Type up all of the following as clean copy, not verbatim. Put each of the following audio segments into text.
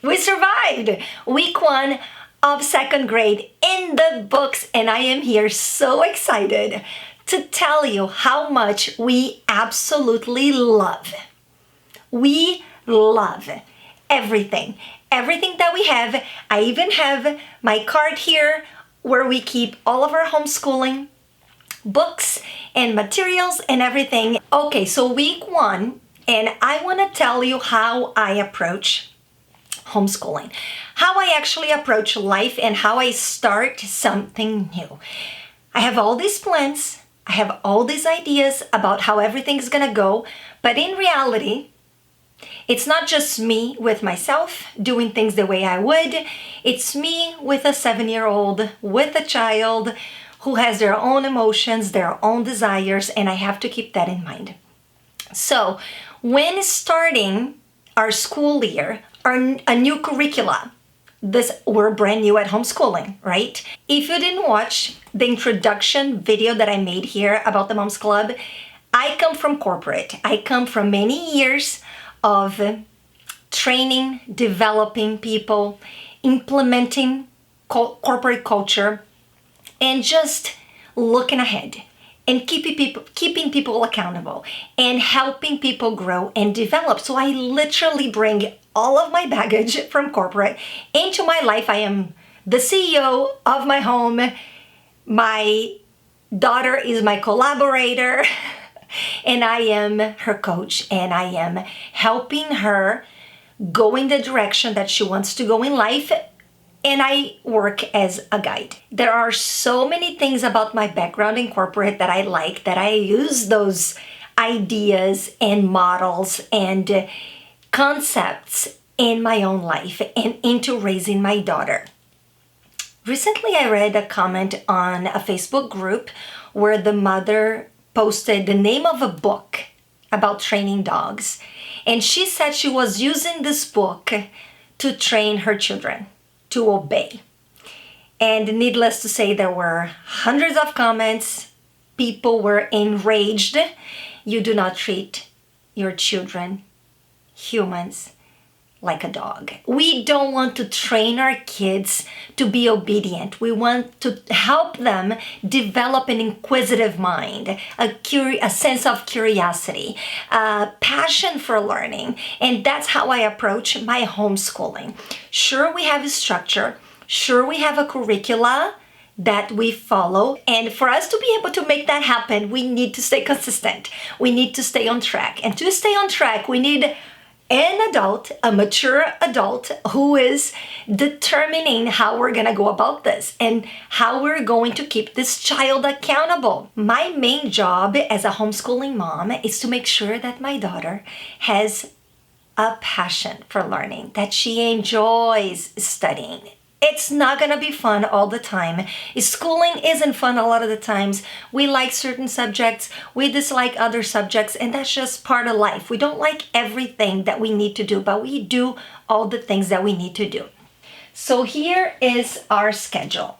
We survived week 1 of 2nd grade in the books, and I am here so excited to tell you how much we absolutely love. We love everything that we have. I even have my card here where we keep all of our homeschooling books and materials and everything. Okay, so week 1, and I want to tell you how I approach homeschooling, how I actually approach life, and how I start something new. I have all these plans, I have all these ideas about how everything's gonna go, but in reality, it's not just me with myself doing things the way I would. It's me with a 7-year-old, with a child who has their own emotions, their own desires, and I have to keep that in mind. So when starting our school year, a new curricula, we're brand new at homeschooling, right? If you didn't watch the introduction video that I made here about the Moms Club, I come from corporate. I come from many years of training, developing people, implementing corporate culture, and just looking ahead and keeping people accountable and helping people grow and develop. So I literally bring all of my baggage from corporate into my life. I am the CEO of my home. My daughter is my collaborator and I am her coach, and I am helping her go in the direction that she wants to go in life, and I work as a guide. There are so many things about my background in corporate that I like, that I use those ideas and models and concepts in my own life and into raising my daughter. Recently, I read a comment on a Facebook group where the mother posted the name of a book about training dogs, and she said she was using this book to train her children to obey. And needless to say, there were hundreds of comments. People were enraged. You do not treat your children, humans, like a dog. We don't want to train our kids to be obedient. We want to help them develop an inquisitive mind, a sense of curiosity, a passion for learning. And that's how I approach my homeschooling. Sure, we have a structure. Sure, we have a curricula that we follow. And for us to be able to make that happen, we need to stay consistent. We need to stay on track. And to stay on track, we need an adult, a mature adult, who is determining how we're going to go about this and how we're going to keep this child accountable. My main job as a homeschooling mom is to make sure that my daughter has a passion for learning, that she enjoys studying. It's not going to be fun all the time. Schooling isn't fun a lot of the times. We like certain subjects, we dislike other subjects, and that's just part of life. We don't like everything that we need to do, but we do all the things that we need to do. So here is our schedule.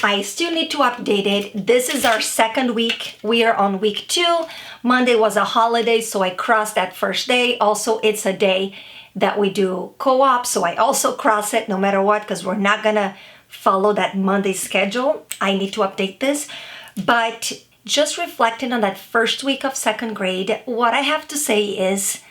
I still need to update it. This is our 2nd week. We are on week 2. Monday was a holiday, so I crossed that first day. Also, it's a day that we do co-op, so I also cross it no matter what, because we're not gonna follow that Monday schedule. I need to update this. But just reflecting on that first week of 2nd grade, what I have to say is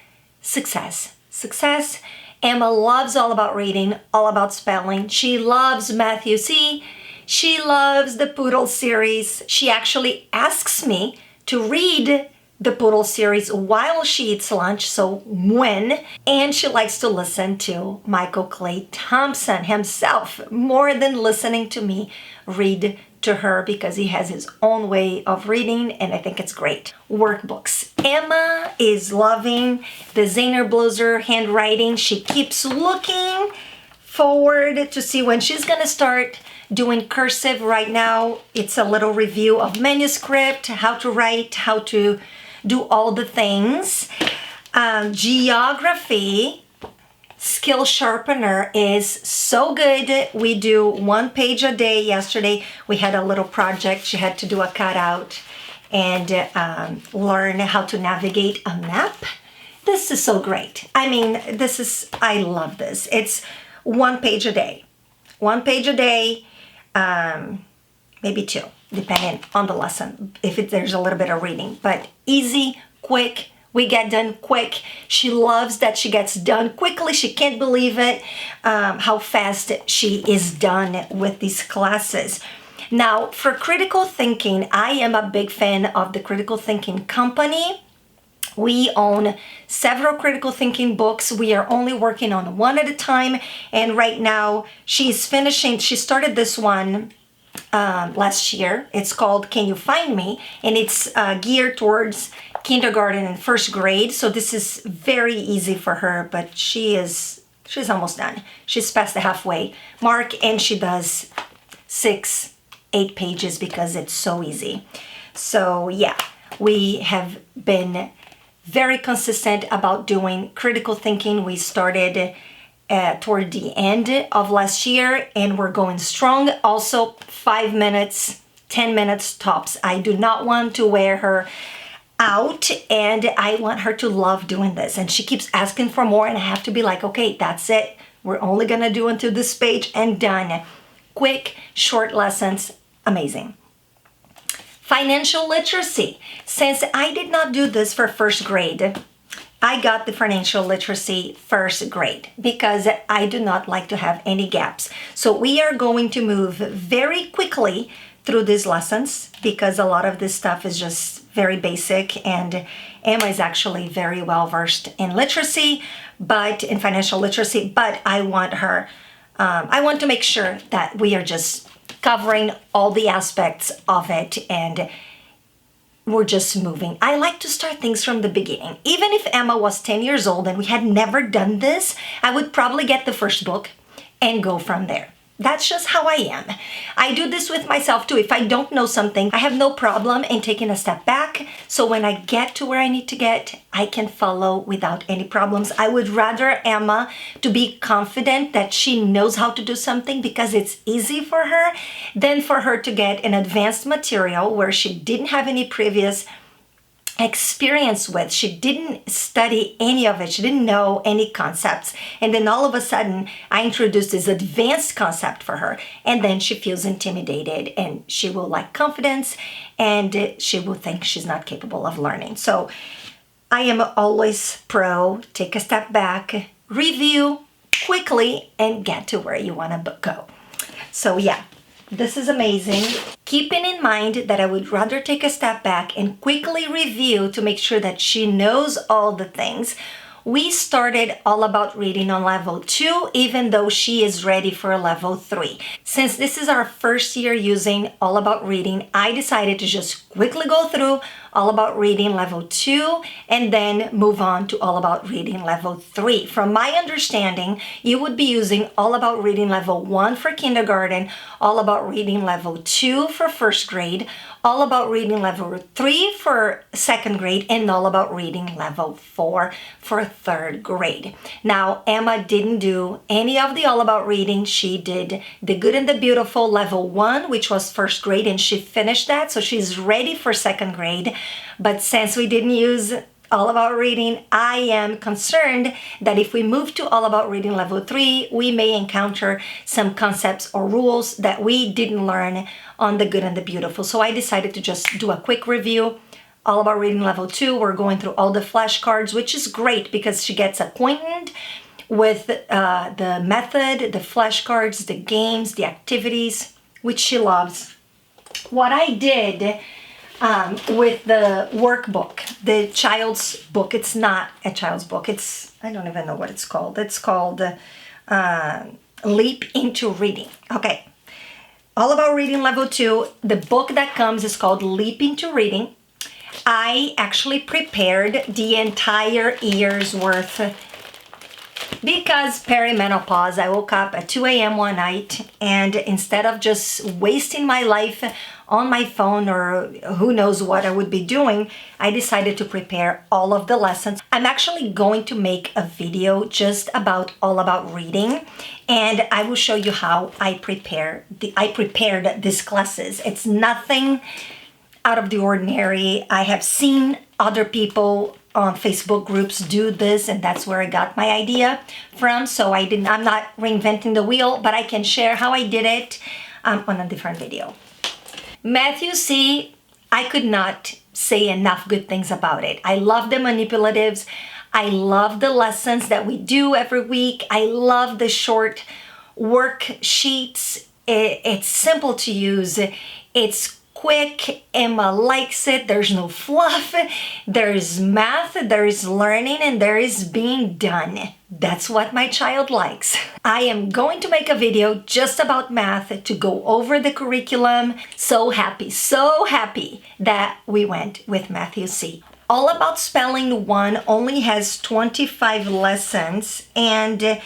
success. Success. Emma loves all about reading, all about spelling. She loves Matthew C. She loves the Poodle series. She actually asks me to read the Poodle series while she eats lunch, so when, and she likes to listen to Michael Clay Thompson himself more than listening to me read to her, because he has his own way of reading, and I think it's great. Workbooks. Emma is loving the Zahner Bloser handwriting. She keeps looking forward to see when she's gonna start doing cursive. Right now, it's a little review of manuscript, how to write, how to do all the things. Geography, Skill Sharpener is so good. We do 1 page a day. Yesterday, we had a little project. She had to do a cutout and learn how to navigate a map. This is so great. I mean, I love this. It's 1 page a day. 1 page a day, maybe 2, depending on the lesson, there's a little bit of reading. But easy, quick, we get done quick. She loves that she gets done quickly. She can't believe it, how fast she is done with these classes. Now, for critical thinking, I am a big fan of the Critical Thinking Company. We own several critical thinking books. We are only working on one at a time. And right now she started this one last year. It's called Can You Find Me? And it's geared towards kindergarten and first grade. So this is very easy for her, but she's almost done. She's past the halfway mark, and she does 6-8 pages because it's so easy. So yeah, we have been very consistent about doing critical thinking. We started toward the end of last year, and we're going strong. Also, 5 minutes, 10 minutes tops. I do not want to wear her out, and I want her to love doing this. And she keeps asking for more, and I have to be like, okay, that's it. We're only gonna do until this page and done. Quick, short lessons, amazing. Financial literacy. Since I did not do this for first grade, I got the financial literacy first grade because I do not like to have any gaps. So we are going to move very quickly through these lessons because a lot of this stuff is just very basic, and Emma is actually very well versed in literacy, but in financial literacy, but I want to make sure that we are just covering all the aspects of it, and we're just moving. I like to start things from the beginning. Even if Emma was 10 years old and we had never done this, I would probably get the first book and go from there. That's just how I am. I do this with myself too. If I don't know something, I have no problem in taking a step back. So when I get to where I need to get, I can follow without any problems. I would rather Emma to be confident that she knows how to do something because it's easy for her than for her to get an advanced material where she didn't have any previous experience with. She didn't study any of it. She didn't know any concepts. And then all of a sudden, I introduced this advanced concept for her. And then she feels intimidated, and she will lack confidence, and she will think she's not capable of learning. So I am always pro, take a step back, review quickly, and get to where you want to go. So yeah, this is amazing. Keeping in mind that I would rather take a step back and quickly review to make sure that she knows all the things. We started All About Reading on level 2, even though she is ready for level 3. Since this is our first year using All About Reading, I decided to just quickly go through All About Reading level 2 and then move on to All About Reading level 3. From my understanding, you would be using All About Reading level 1 for kindergarten, All About Reading level 2 for first grade, All About Reading level 3 for second grade, and All About Reading level 4 for third grade. Now, Emma didn't do any of the All About Reading. She did The Good and the Beautiful level 1, which was first grade, and she finished that, so she's ready for second grade. But since we didn't use All About Reading, I am concerned that if we move to All About Reading level 3, we may encounter some concepts or rules that we didn't learn on The Good and the Beautiful. So I decided to just do a quick review. All About Reading level 2, we're going through all the flashcards, which is great because she gets acquainted with the method, the flashcards, the games, the activities, which she loves. What I did with the workbook, the child's book, it's not a child's book, I don't even know what it's called. It's called Leap into Reading. Okay, All About Reading level 2, the book that comes is called Leap into Reading. I actually prepared the entire year's worth because perimenopause. I woke up at 2 a.m. one night, and instead of just wasting my life on my phone or who knows what I would be doing, I decided to prepare all of the lessons. I'm actually going to make a video just about All About Reading, and I will show you how I prepared these classes. It's nothing out of the ordinary. I have seen other people on Facebook groups do this, and that's where I got my idea from. So I'm not reinventing the wheel, but I can share how I did it on a different video. Matthew C, I could not say enough good things about it. I love the manipulatives. I love the lessons that we do every week. I love the short worksheets. It's simple to use. It's quick. Emma likes it. There's no fluff. There's math, there's learning, and there is being done. That's what my child likes. I am going to make a video just about math to go over the curriculum. So happy that we went with Matthew C. All About Spelling 1 only has 25 lessons, and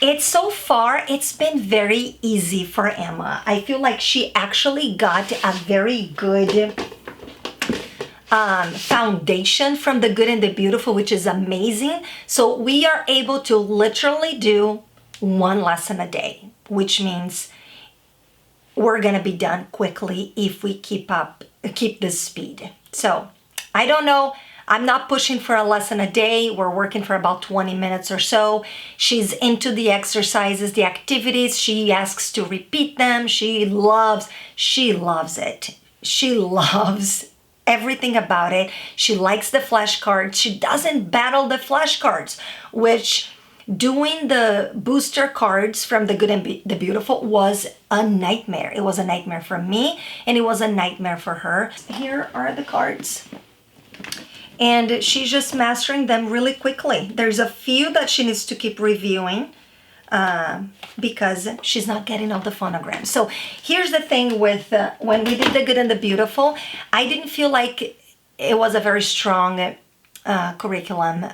it's been very easy for Emma. I feel like she actually got a very good foundation from the Good and the Beautiful, which is amazing. So we are able to literally do one lesson a day, which means we're gonna be done quickly if we keep this speed. So I don't know. I'm not pushing for a lesson a day. We're working for about 20 minutes or so. She's into the exercises, the activities. She asks to repeat them. She loves it. She loves everything about it. She likes the flashcards. She doesn't battle the flashcards, which doing the booster cards from the Good and the Beautiful was a nightmare. It was a nightmare for me, and it was a nightmare for her. Here are the cards. And she's just mastering them really quickly. There's a few that she needs to keep reviewing because she's not getting all the phonograms. So here's the thing with when we did the Good and the Beautiful, I didn't feel like it was a very strong curriculum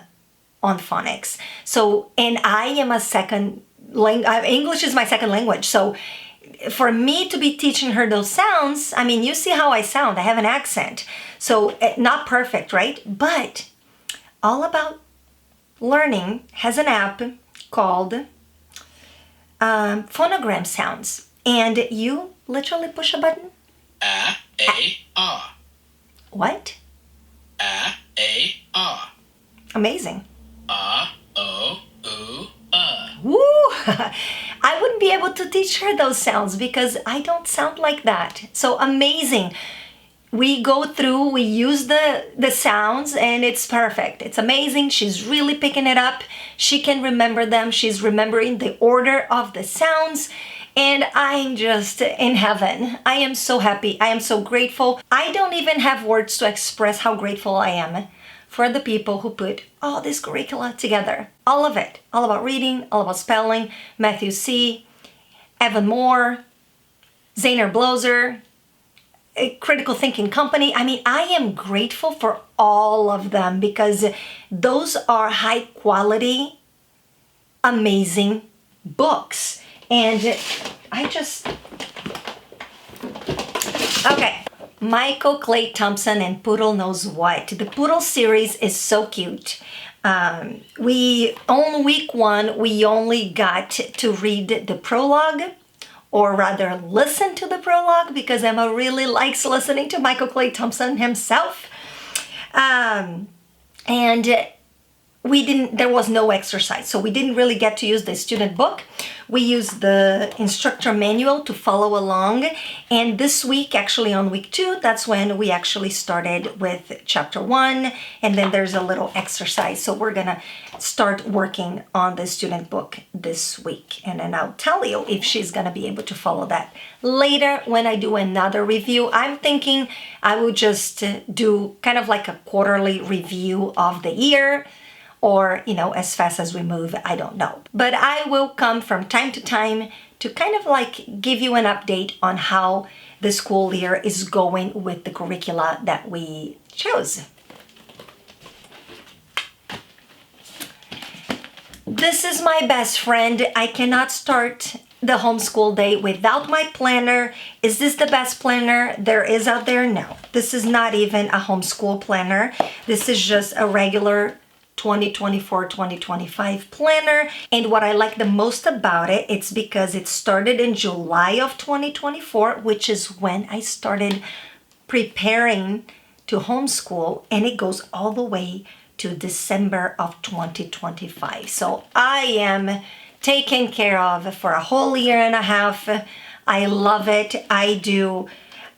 on phonics. So, and I am a second language, English is my second language. So for me to be teaching her those sounds, I mean, you see how I sound. I have an accent. So not perfect, right? But All About Learning has an app called Phonogram Sounds. And you literally push a button. A-A-R. What? A-A-R. Amazing. R-O-O-R. Woo! I wouldn't be able to teach her those sounds because I don't sound like that. So amazing. We go through, we use the sounds, and it's perfect. It's amazing. She's really picking it up. She can remember them. She's remembering the order of the sounds. And I'm just in heaven. I am so happy. I am so grateful. I don't even have words to express how grateful I am for the people who put all this curricula together. All of it. All about reading, all about spelling, Matthew C., Evan Moore, Zainer Bloser, a Critical Thinking Company. I mean, I am grateful for all of them because those are high quality, amazing books. And I just... Okay. Michael Clay Thompson and Poodle Knows What. The Poodle series is so cute. On week 1, we only got to read the prologue, or rather listen to the prologue, because Emma really likes listening to Michael Clay Thompson himself. And there was no exercise, so we didn't really get to use the student book. We used the instructor manual to follow along. And this week, actually on week 2, that's when we actually started with chapter 1. And then there's a little exercise. So we're gonna start working on the student book this week. And then I'll tell you if she's gonna be able to follow that later when I do another review. I'm thinking I will just do kind of like a quarterly review of the year, or, as fast as we move, I don't know. But I will come from time to time to kind of like give you an update on how the school year is going with the curricula that we chose. This is my best friend. I cannot start the homeschool day without my planner. Is this the best planner there is out there? No. This is not even a homeschool planner. This is just a regular 2024-2025 planner. And what I like the most about it, it's because it started in July of 2024, which is when I started preparing to homeschool, and it goes all the way to December of 2025. So I am taken care of for a whole year and a half. I love it.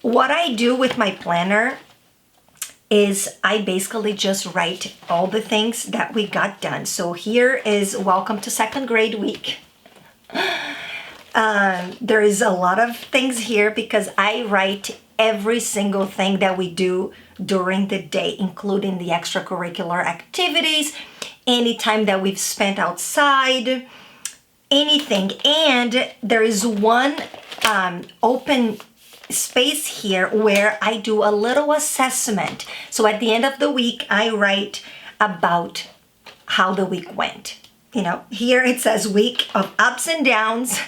What I do with my planner is I basically just write all the things that we got done. So here is welcome to second grade week. There is a lot of things here because I write every single thing that we do during the day, including the extracurricular activities, any time that we've spent outside, anything. And there is one open space here where I do a little assessment. So at the end of the week, I write about how the week went. Here it says week of ups and downs.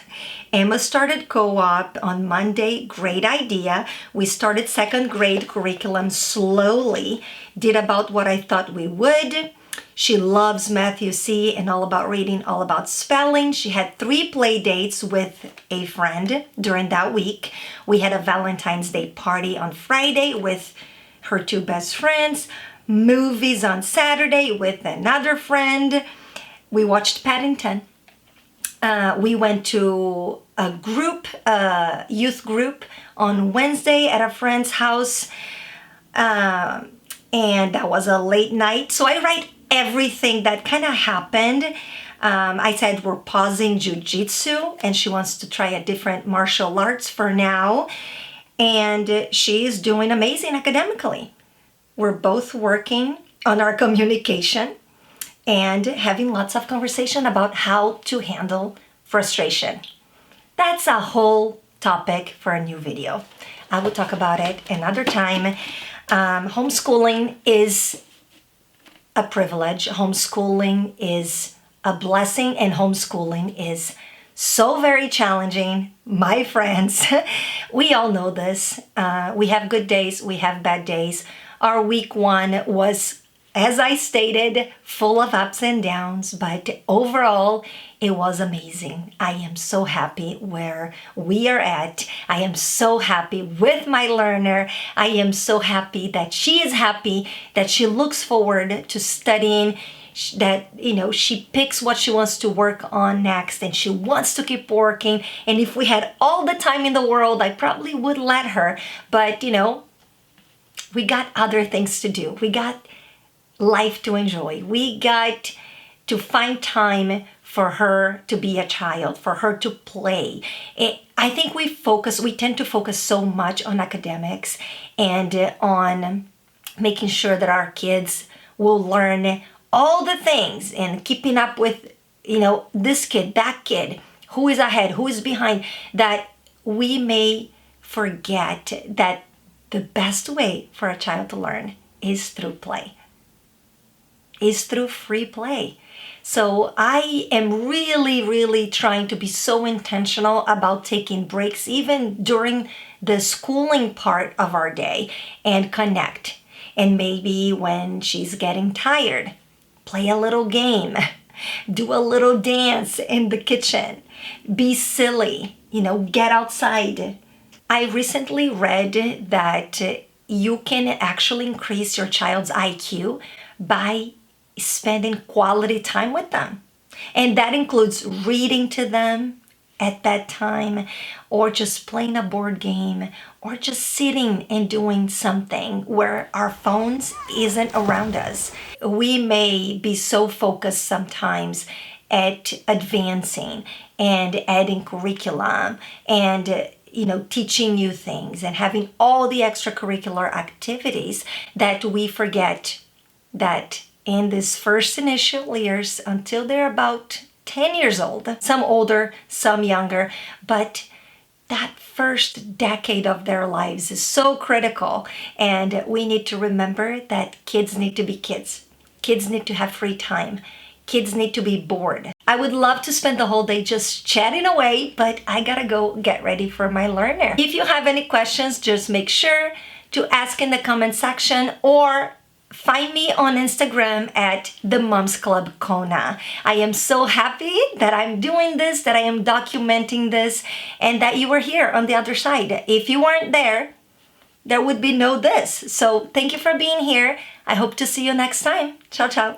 Emma started co-op on Monday, great idea. We started second grade curriculum slowly, did about what I thought we would. She loves Matthew C. and all about reading, all about spelling. She had 3 play dates with a friend during that week. We had a Valentine's Day party on Friday with her 2 best friends. Movies on Saturday with another friend. We watched Paddington. We went to a youth group on Wednesday at a friend's house. And that was a late night. So I write everything that kind of happened. I said we're pausing jiu-jitsu and she wants to try a different martial arts for now. And she's doing amazing academically. We're both working on our communication and having lots of conversation about how to handle frustration. That's a whole topic for a new video. I will talk about it another time. Homeschooling is a privilege. Homeschooling is a blessing, and homeschooling is so very challenging. My friends, we all know this. We have good days, we have bad days. Our week 1 was, as I stated, full of ups and downs, but overall, it was amazing. I am so happy where we are at. I am so happy with my learner. I am so happy that she is happy, that she looks forward to studying, that she picks what she wants to work on next and she wants to keep working. And if we had all the time in the world, I probably would let her, but we got other things to do. We got life to enjoy. We got to find time for her to be a child, for her to play. I think we tend to focus so much on academics and on making sure that our kids will learn all the things and keeping up with, this kid, that kid, who is ahead, who is behind, that we may forget that the best way for a child to learn is through play, is through free play. So I am really, really trying to be so intentional about taking breaks, even during the schooling part of our day, and connect. And maybe when she's getting tired, play a little game, do a little dance in the kitchen, be silly, get outside. I recently read that you can actually increase your child's IQ by spending quality time with them. And that includes reading to them at bedtime, or just playing a board game, or just sitting and doing something where our phones isn't around us. We may be so focused sometimes at advancing and adding curriculum and teaching new things and having all the extracurricular activities that we forget that in these first initial years, until they're about 10 years old, some older, some younger, but that first decade of their lives is so critical. And we need to remember that kids need to be kids. Kids need to have free time. Kids need to be bored. I would love to spend the whole day just chatting away, but I gotta go get ready for my learner. If you have any questions, just make sure to ask in the comment section or find me on Instagram at the Moms Club Kona. I am so happy that I'm doing this, that I am documenting this, and that you were here on the other side. If you weren't there, there would be no this. So thank you for being here. I hope to see you next time. Ciao, ciao.